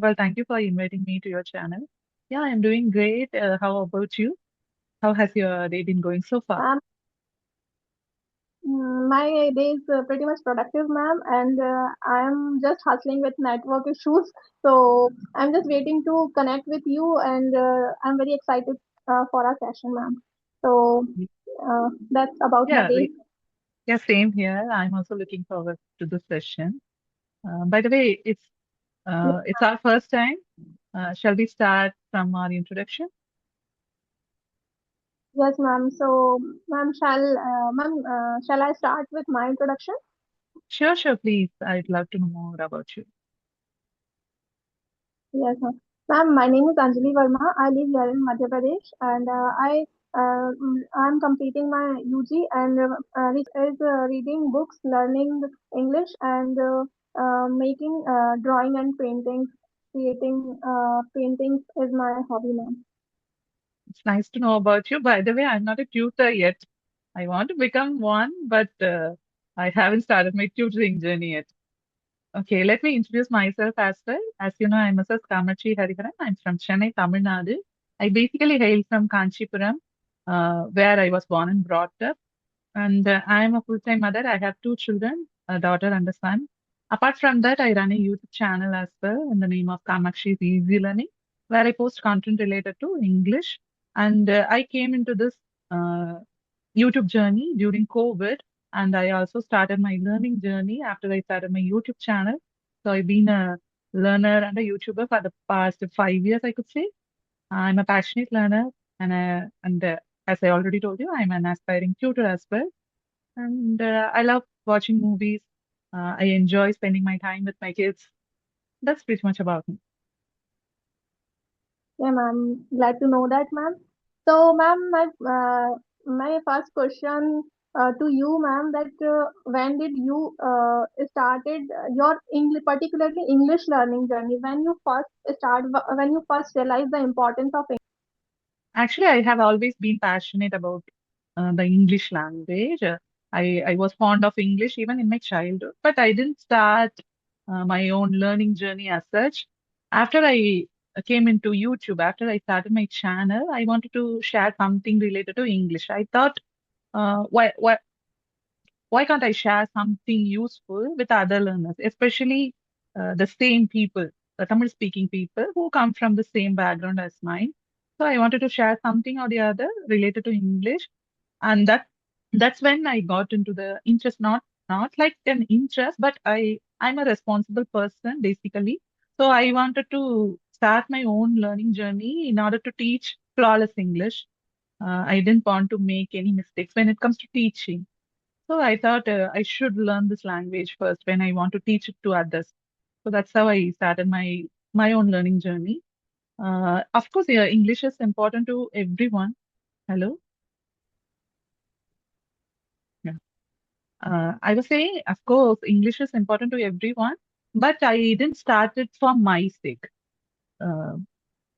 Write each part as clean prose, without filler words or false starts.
Well, thank you for inviting me to your channel. Yeah, I'm doing great. How about you? How has your day been going so far? Um, my day is pretty much productive, ma'am, and I'm just hustling with network issues. So I'm just waiting to connect with you, and I'm very excited for our session, ma'am. So Y- that's about my Yeah, day. yeah, same here. I'm also looking forward to this session. By the way, it's our first time. Shall we start from our introduction? Yes, ma'am. So, shall I start with my introduction? Sure, sure, please. I'd love to know more about you. Yes, ma'am. Ma'am, my name is Anjali Verma. I live here in Madhya Pradesh, and I'm completing my UG, and which is reading books, learning English, and making drawing and paintings. Creating paintings is my hobby, ma'am. It's nice to know about you. By the way, I'm not a tutor yet. I want to become one, but I haven't started my tutoring journey yet. Okay, let me introduce myself as well. As you know, I'm Mrs. Kamachi Hariharan. I'm from Chennai, Tamil Nadu. I basically hail from Kanchipuram, where I was born and brought up. And I'm a full-time mother. I have two children, a daughter and a son. Apart from that, I run a YouTube channel as well in the name of Kamakshi's Easy Learning, where I post content related to English. And I came into this uh, YouTube journey during COVID, and I also started my learning journey after I started my YouTube channel. So I've been a learner and a YouTuber for the past 5 years, I could say. I'm a passionate learner, and as I already told you, I'm an aspiring tutor as well. And I love watching movies. I enjoy spending my time with my kids. That's pretty much about me. Yeah, ma'am. Glad to know that, ma'am. So, ma'am, my first question to you, ma'am, that when did you started your English, particularly English learning journey? When you first realized the importance of English? Actually, I have always been passionate about the English language. I was fond of English even in my childhood, but I didn't start my own learning journey as such. After I came into YouTube, after I started my channel, I wanted to share something related to English. I thought, why can't I share something useful with other learners, especially the same people, the Tamil speaking people who come from the same background as mine. So I wanted to share something or the other related to English, and that's when I got into the interest, not like an interest, but I'm a responsible person basically. So I wanted to start my own learning journey in order to teach flawless English. I didn't want to make any mistakes when it comes to teaching. So I thought I should learn this language first when I want to teach it to others. So that's how I started my own learning journey. Of course, yeah, English is important to everyone. Hello. Yeah. I was saying, of course, English is important to everyone, but I didn't start it for my sake. Uh,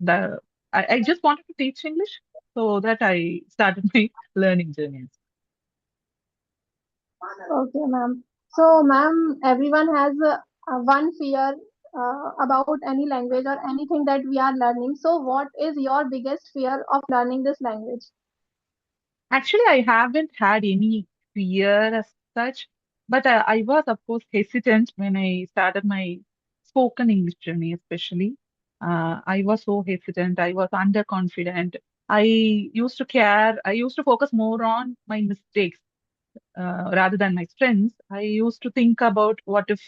the I just wanted to teach English, so that I started my learning journey. Okay, ma'am. So, ma'am, everyone has one fear about any language or anything that we are learning. So, what is your biggest fear of learning this language? Actually, I haven't had any fear as such, but I was, of course, hesitant when I started my spoken English journey, especially. I was so hesitant. I was underconfident. I I used to focus more on my mistakes rather than my strengths. I used to think about what if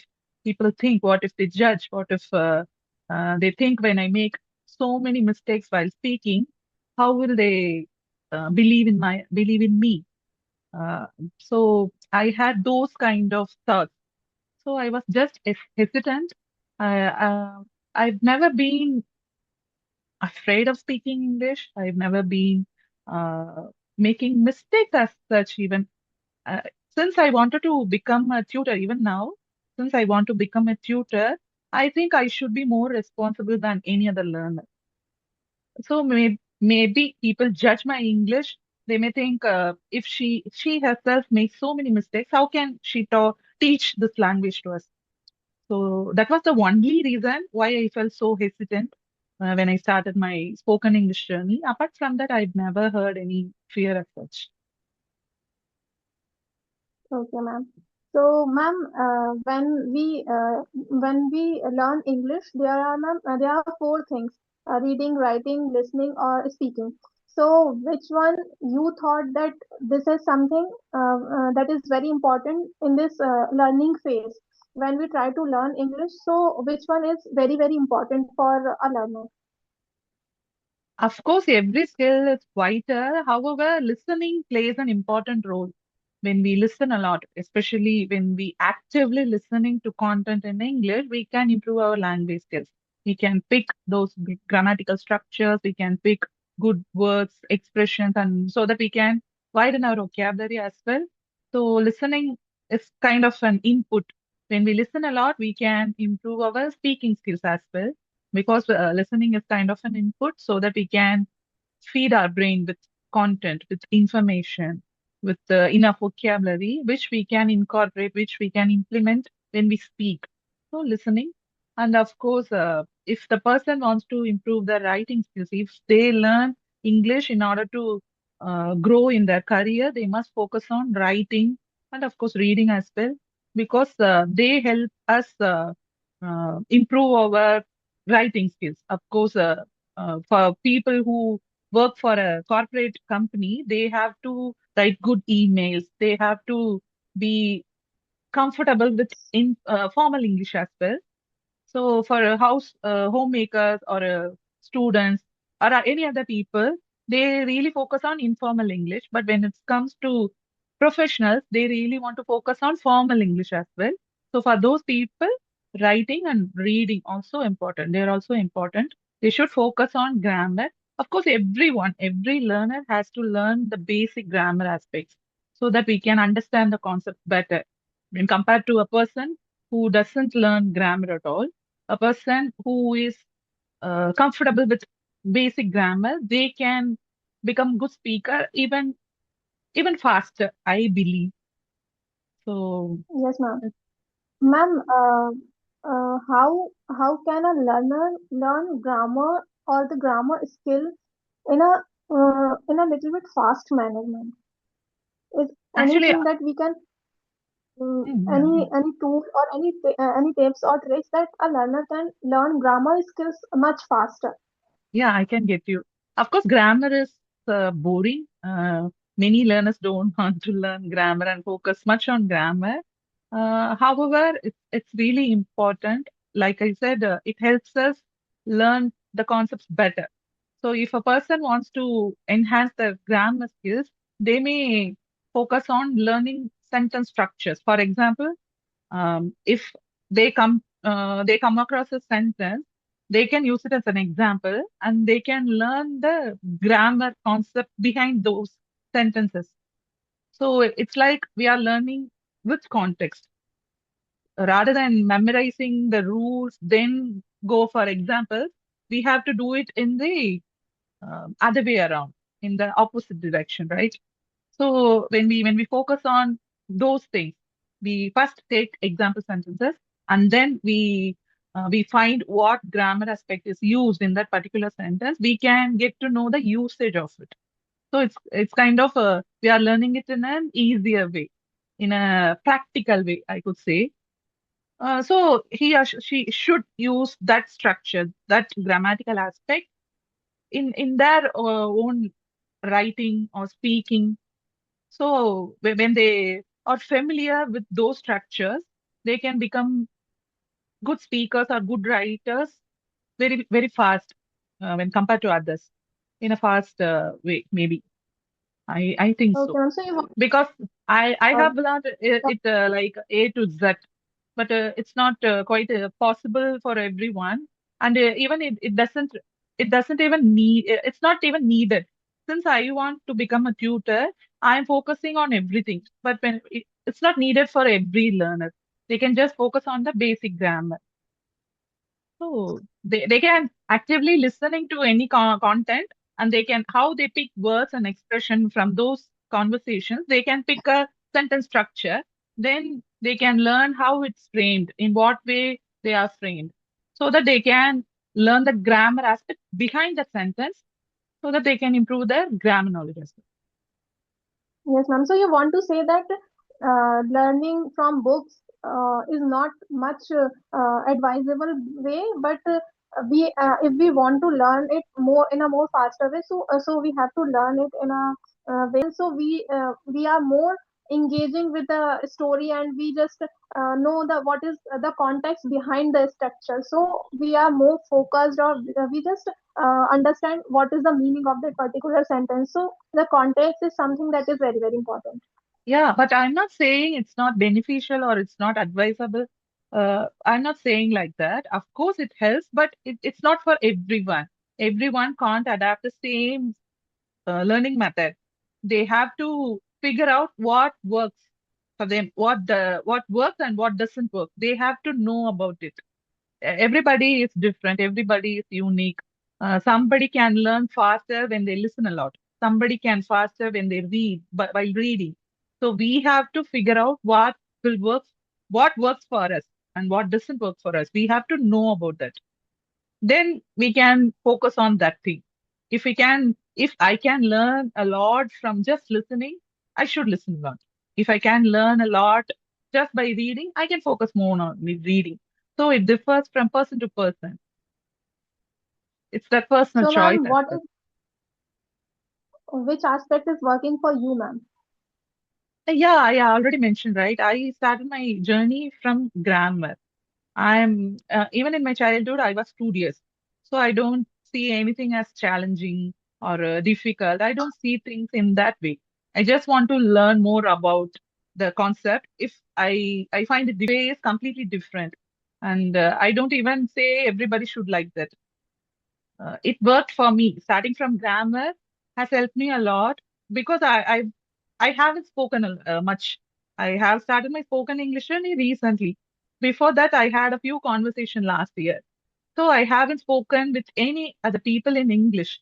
people think, what if they judge, what if they think when I make so many mistakes while speaking, how will they believe in me? Uh, so I had those kind of thoughts. So I was just hesitant. I've never been afraid of speaking English. I've never been uh, making mistakes as such, even uh, since I wanted to become a tutor, even now, since I want to become a tutor, I think I should be more responsible than any other learner. So maybe people judge my English. They may think if she herself makes so many mistakes, how can she teach this language to us? So that was the only reason why I felt so hesitant when I started my spoken English journey. Apart from that, I've never heard any fear as such. Okay, ma'am. So, ma'am, when we learn English, there are four things: reading, writing, listening, or speaking. So, which one you thought that this is something that is very important in this learning phase when we try to learn English? So, which one is very important for a learner? Of course, every skill is vital. However, listening plays an important role. When we listen a lot, especially when we actively listening to content in English, we can improve our language skills. We can pick those grammatical structures, we can pick good words, expressions, and so that we can widen our vocabulary as well. So listening is kind of an input. When we listen a lot, we can improve our speaking skills as well because listening is kind of an input so that we can feed our brain with content, with information, with enough vocabulary, which we can incorporate, which we can implement when we speak. So, listening. And of course, if the person wants to improve their writing skills, if they learn English in order to grow in their career, they must focus on writing and, of course, reading as well, because they help us improve our writing skills. Of course, for people who work for a corporate company, they have to write good emails. They have to be comfortable with formal English as well. So for a homemakers or students or any other people, they really focus on informal English. But when it comes to professionals, they really want to focus on formal English as well. So for those people, writing and reading also important. They're also important. They should focus on grammar. Of course, every learner has to learn the basic grammar aspects so that we can understand the concept better. When compared to a person who doesn't learn grammar at all, a person who is comfortable with basic grammar, they can become good speaker even faster, I believe. So Yes, ma'am. Ma'am, how can a learner learn grammar or the grammar skill in a little bit fast manner, ma'am? Is actually, anything that we can yeah, any tool or any tips or tricks that a learner can learn grammar skills much faster? yeah, I can get you. Of course, grammar is boring. Many learners don't want to learn grammar and focus much on grammar. However, it's really important. Like I said, it helps us learn the concepts better. So if a person wants to enhance their grammar skills, they may focus on learning sentence structures. For example, if they come across a sentence, they can use it as an example and they can learn the grammar concept behind those sentences. So it's like we are learning with context rather than memorizing the rules, then go for examples. We have to do it in the other way around, in the opposite direction, right? So when we focus on those things, we first take example sentences and then we find what grammar aspect is used in that particular sentence. We can get to know the usage of it. So it's kind of we are learning it in an easier way, in a practical way, I could say. So he or she should use that structure, that grammatical aspect in their own writing or speaking. So when they are familiar with those structures, they can become good speakers or good writers very fast when compared to others in a fast way. Maybe I think Okay, so ma'am. So you want because I uh, have learned it like A to Z, but it's not quite possible for everyone, and even it doesn't even need it's not even needed. Since I want to become a tutor, I am focusing on everything, but it's not needed for every learner. They can just focus on the basic grammar. So they can actively listening to any content and they can how they pick words and expression from those conversations. They can pick a sentence structure. Then they can learn how it's framed, in what way they are framed, so that they can learn the grammar aspect behind the sentence, so that they can improve their grammar knowledge as Yes, ma'am. So you want to say that learning from books is not much advisable way, but we if we want to learn it more in a more faster way, so we have to learn it in a way, and so we are more engaging with the story, and we just know the what is the context behind the structure. So we are more focused, or we just understand what is the meaning of that particular sentence. So the context is something that is very, very important. Yeah, but I'm not saying it's not beneficial or it's not advisable. I'm not saying like that. Of course, it helps, but it's not for everyone. Everyone can't adapt the same learning method. They have to figure out what works for them, what works and what doesn't work. They have to know about it. Everybody is different, everybody is unique. Somebody can learn faster when they listen a lot, somebody can faster when they read but while reading. So we have to figure out will work what works for us and what doesn't work for us. We have to know about that, then we can focus on that thing. If I can learn a lot from just listening, I should listen a lot. If I can learn a lot just by reading, I can focus more on reading. So it differs from person to person. It's that personal So, choice ma'am, as what well. is which aspect is working for you, ma'am? Yeah, I already mentioned, right? I started my journey from grammar. I'm even in my childhood, I was studious, so I don't see anything as challenging or difficult. I don't see things in that way. I just want to learn more about the concept. If I find the way is completely different, and I don't even say everybody should like that. It worked for me. Starting from grammar has helped me a lot because I haven't spoken much. I have started my spoken English only recently. Before that, I had a few conversation last year. So I haven't spoken with any other people in English.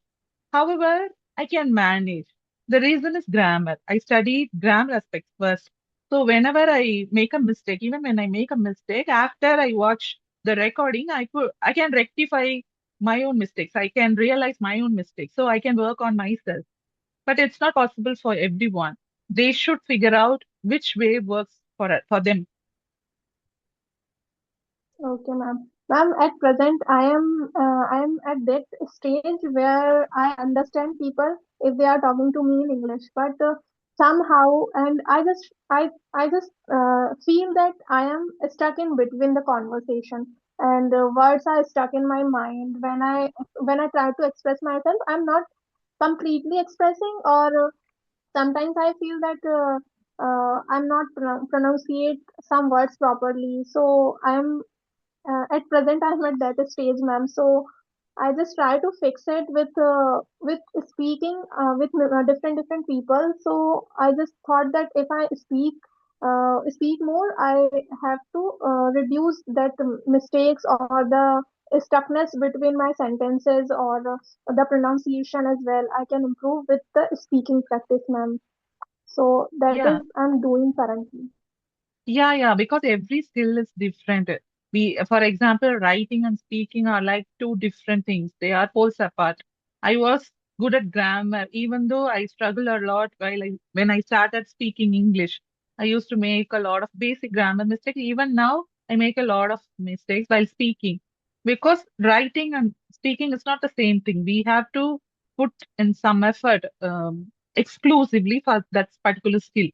However, I can manage. The reason is grammar. I studied grammar aspects first. So whenever I make a mistake, even when I make a mistake, after I watch the recording, I can rectify my own mistakes. I can realize my own mistakes. So I can work on myself. But it's not possible for everyone. They should figure out which way works for them. Okay, ma'am. Ma'am, at present, I am at that stage where I understand people if they are talking to me in English, but somehow, and I just feel that I am stuck in between the conversation, and words are stuck in my mind when I try to express myself. I'm not completely expressing, or sometimes I feel that I'm not pronunciate some words properly. So I'm at present I'm at that stage, ma'am. So I just try to fix it with speaking with different people. So I just thought that if I speak more, I have to reduce that mistakes or the stuckness between my sentences, or the pronunciation as well. I can improve with the speaking practice, ma'am. So that Yeah. is I'm doing currently. Yeah, because every skill is different. For example, writing and speaking are like two different things. They are poles apart. I was good at grammar, even though I struggled a lot when I started speaking English. I used to make a lot of basic grammar mistakes. Even now, I make a lot of mistakes while speaking because writing and speaking is not the same thing. We have to put in some effort exclusively for that particular skill.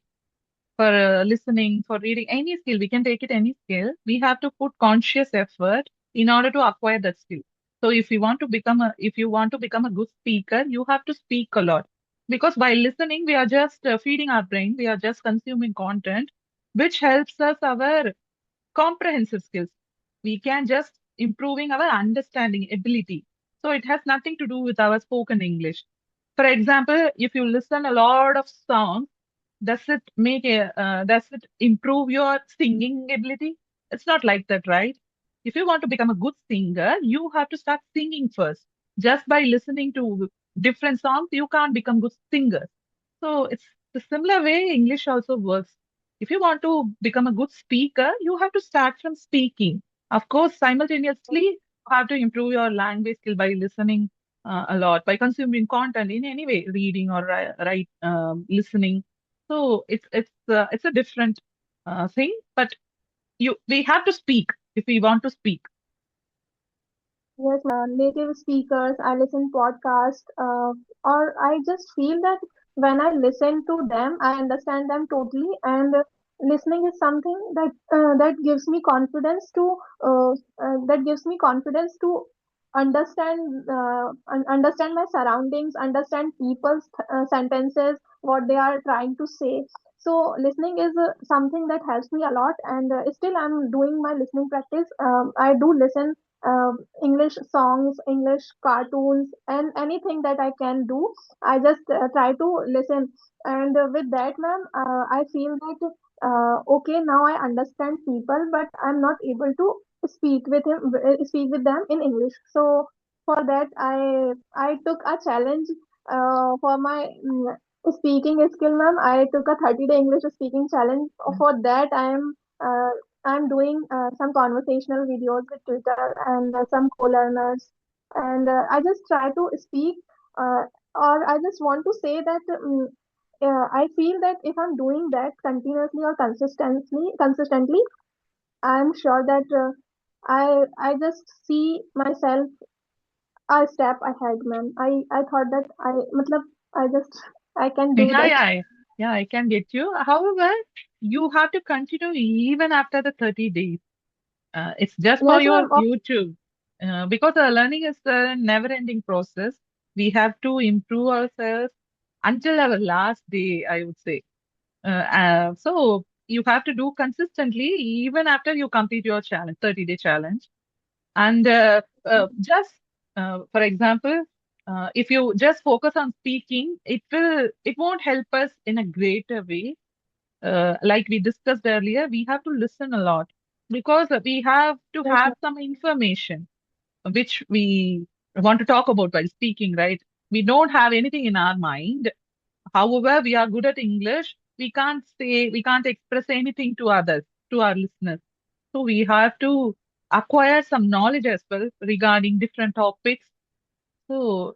For listening, for reading, any skill, we can take it any skill. We have to put conscious effort in order to acquire that skill. So if you want to become a good speaker, you have to speak a lot. Because by listening, we are just feeding our brain, we are just consuming content, which helps us our comprehensive skills. We can just improving our understanding ability. So it has nothing to do with our spoken English. For example, if you listen a lot of songs, does it improve your singing ability? It's not like that, right? If you want to become a good singer, you have to start singing first. Just by listening to different songs, you can't become good singers. So it's the similar way English also works. If you want to become a good speaker, you have to start from speaking. Of course, simultaneously, you have to improve your language skill by listening a lot, by consuming content in any way, reading or write, listening. So it's a different thing, but we have to speak if we want to speak. Yes, native speakers, I listen podcast, or I just feel that when I listen to them, I understand them totally. And listening is something that gives me confidence to understand understand my surroundings, understand people's sentences, what they are trying to say. So listening is something that helps me a lot, and still I'm doing my listening practice. I do listen English songs, English cartoons, and anything that I can do. I just try to listen. And with that, ma'am, I feel that okay, now I understand people, but I'm not able to speak with them in English. So for that, I took a challenge for my speaking skill, ma'am. I took a 30-day English speaking challenge. For that, I'm doing some conversational videos with Twitter and some co-learners, and I just try to speak, uh, or I just want to say that I feel that if I'm doing that continuously or consistently, I'm sure that I just see myself a step ahead, ma'am. I thought that matlab, I just I can do Yeah, that. yeah, yeah, I can get you. However, you have to continue even after the 30 days. It's just for Yes, your ma'am. YouTube. Because learning is a never-ending process. We have to improve ourselves until our last day, I would say. So you have to do consistently even after you complete your challenge, 30-day challenge. And just for example, if you just focus on speaking, it won't help us in a greater way. Like we discussed earlier, we have to listen a lot because we have to Yes, have ma'am. some information which we want to talk about while speaking, right? We don't have anything in our mind. However, we are good at English. We can't express anything to others, to our listeners. So we have to acquire some knowledge as well regarding different topics. So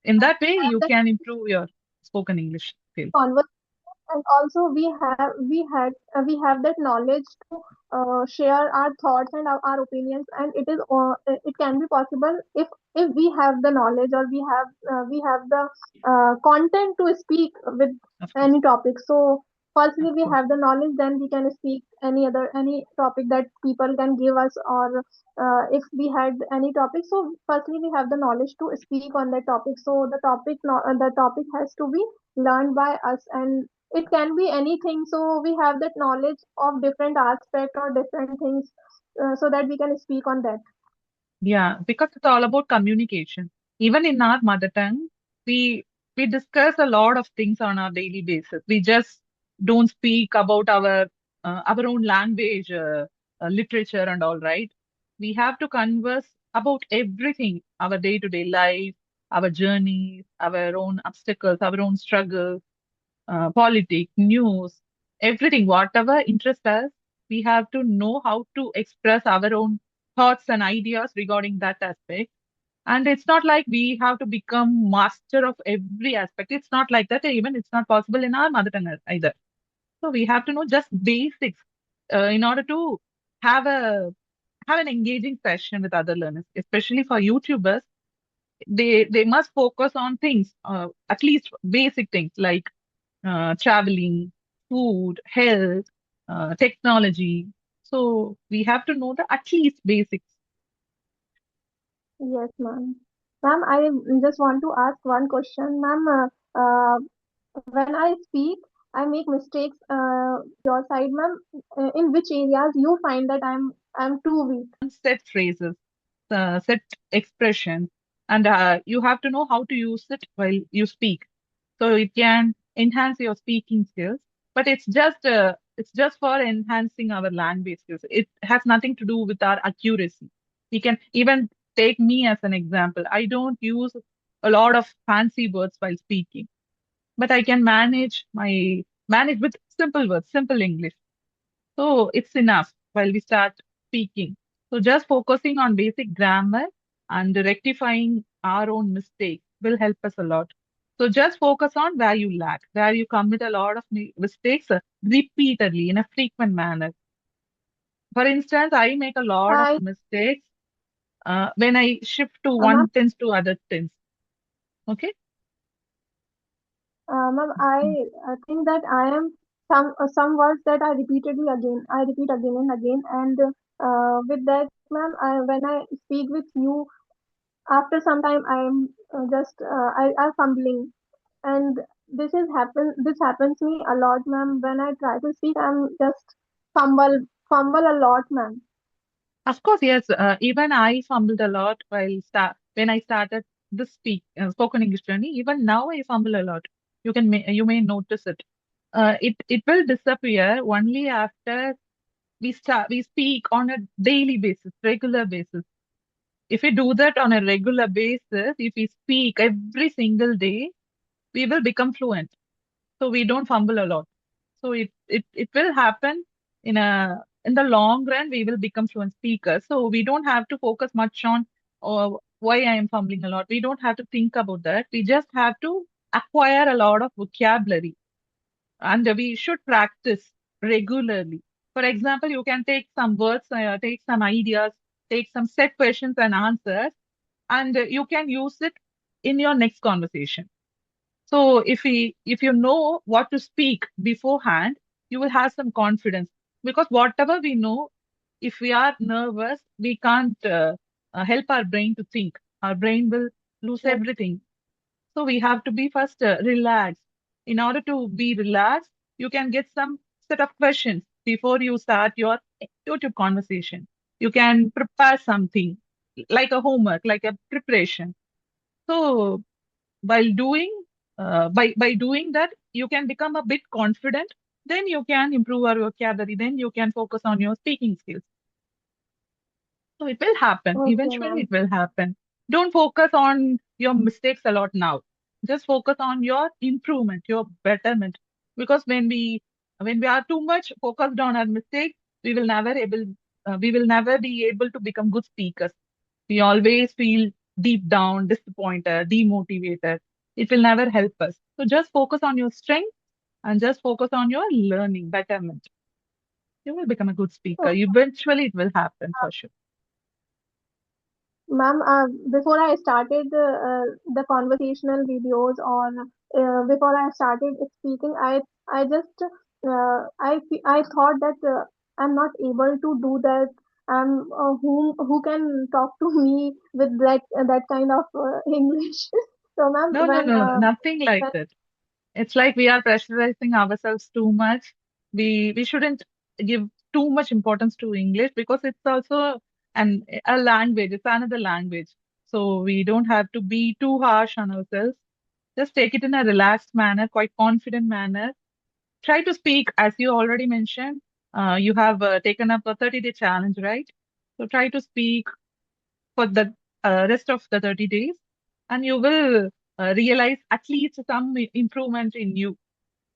in that way, Have you that can improve your spoken English skills. conversation, and also we have that knowledge to share our thoughts and our opinions, and it can be possible if we have the knowledge, or we have the content to speak with Of course, any topic. So of firstly we course. have the knowledge, then we can speak any topic that people can give us, or if we had any topic. So firstly we have the knowledge to speak on that topic. So the topic has to be learned by us, and it can be anything. So we have that knowledge of different aspect or different things, so that we can speak on that. Yeah, because it's all about communication. Even in our mother tongue, we we discuss a lot of things on our daily basis. We just don't speak about our own language, literature, and all, right? We have to converse about everything, our day-to-day life, our journeys, our own obstacles, our own struggles, politics, news, everything, whatever interests us, we have to know how to express our own thoughts and ideas regarding that aspect. And it's not like we have to become master of every aspect. It's not like that. Even it's not possible in our mother tongue either. So we have to know just basics in order to have a have an engaging session with other learners, especially for YouTubers. They must focus on things, at least basic things like traveling, food, health, technology. So we have to know the at least basics. Yes, ma'am. Ma'am, I just want to ask one question, ma'am. When I speak, I make mistakes. Your side, ma'am. In which areas you find that I'm too weak? Set phrases, set expressions, and you have to know how to use it while you speak. So it can enhance your speaking skills, but it's just for enhancing our language skills. It has nothing to do with our accuracy. We can even take me as an example. I don't use a lot of fancy words while speaking, but I can manage with simple words, simple English. So it's enough while we start speaking. So just focusing on basic grammar and rectifying our own mistakes will help us a lot. So just focus on where you lack, where you commit a lot of mistakes repeatedly in a frequent manner. For instance, I make a lot of I, mistakes when I shift to ma'am, one tense to other tense. Okay. ma'am, I think that I am some words that I repeat again and again, and with that, ma'am, when I speak with you, after some time, I am I fumbling, and this happens me a lot, ma'am. When I try to speak, I'm just fumble a lot, ma'am. Of course, yes. Even I fumbled a lot when I started this spoken English journey. Even now, I fumble a lot. You may notice it. It will disappear only after we speak on a daily basis, regular basis. If we do that on a regular basis, if we speak every single day, we will become fluent. So we don't fumble a lot. So it will happen in the long run. We will become fluent speakers. So we don't have to focus much on why I am fumbling a lot. We don't have to think about that. We just have to acquire a lot of vocabulary, and we should practice regularly. For example, you can take some words, take some ideas, take some set questions and answers, and you can use it in your next conversation. So if you know what to speak beforehand, you will have some confidence, because whatever we know, if we are nervous, we can't help our brain to think. Our brain will lose Yes, everything. So we have to be first relaxed. In order to be relaxed, you can get some set of questions before you start your YouTube conversation. You can prepare something like a homework, like a preparation. So while by doing that, you can become a bit confident. Then you can improve your vocabulary. Then you can focus on your speaking skills. So it will happen. okay, Eventually, ma'am. it will happen. Don't focus on your mistakes a lot now. Just focus on your improvement, your betterment. Because when we are too much focused on our mistakes, we will never be able to become good speakers. We always feel deep down, disappointed, demotivated. It will never help us. So just focus on your strength and just focus on your learning, betterment. You will become a good speaker. Okay. Eventually, it will happen for sure. Ma'am, before I started the conversational videos on before I started speaking, I just I thought that I'm not able to do that. Who can talk to me with that kind of English? So, ma'am, No, no, no, nothing like when that. It's like we are pressurizing ourselves too much. We shouldn't give too much importance to English, because it's also a language. It's another language. So we don't have to be too harsh on ourselves. Just take it in a relaxed manner, quite confident manner. Try to speak, as you already mentioned. You have taken up a 30-day challenge, right? So try to speak for the rest of the 30 days, and you will realize at least some improvement in you.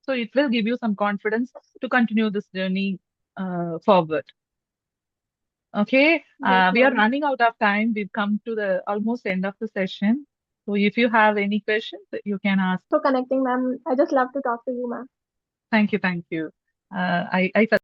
So it will give you some confidence to continue this journey forward. Okay, yes, we are ma'am. running out of time. We've come to the almost end of the session. So if you have any questions, you can ask. For connecting, ma'am. I just love to talk to you, ma'am. Thank you, thank you. I felt